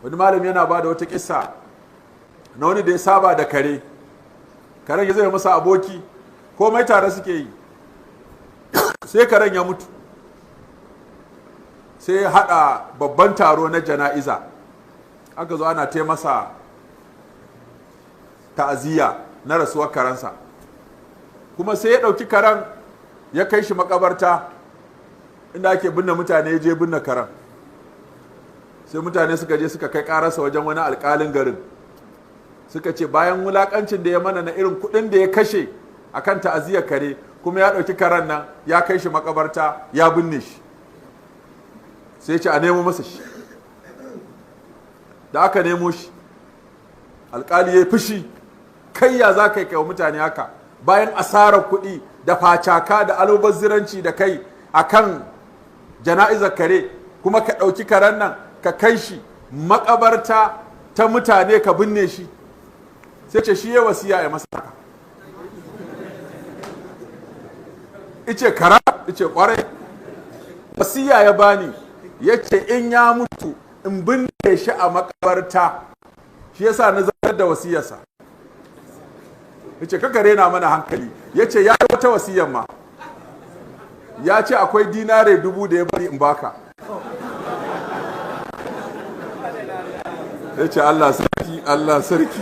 wani malami yana ba da wata kissa na wani da ya saba da kare, karen ya zai masa aboki, komai tare suke yi. Sai karen ya mutu, sai ya haɗa babban taro na jana'iza, aka zo ana masa ta'aziyya na rasuwar karensa, kuma sai ya ɗauki karen ya kai shi makabarta inda ake binne mutane, ya je binne karen. Sai mutane suka je suka kai ƙararsa wajen wani alƙalin garin, suka ce bayan wulaƙancin da ya mana na irin kuɗin da ya kashe akan ta'aziyyar kare, kuma ya ɗauki karen nan ya kai shi makabarta ya binne shi. Sai ce a nemo masa shi. Da aka nemo shi, alƙali ya yi fushi, kai ya za ka yi wa mutane haka bayan asarar kuɗi da facaka da almubazziranci da kai akan jana'izar kare, kuma ka ɗauki karen nan ka kai shi makabarta ta mutane ka binne shi. Sai ce shi ya wasiya ya masa haka. Ice kara, ice kwarai, wasiya ya bani, ya ce in ya mutu in binne shi a makabarta, shi yasa na zartar da wasiyarsa. Yace kaka rena mana hankali, yace ya yi wata wasiyar ma, ya ce akwai dinare 1000 da ya bari in baka. Yace Allah sarki, Allah sarki.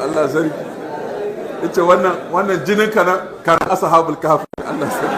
Allah sarki. Yace wannan jinin kana ashabul kahf. Allah sarki.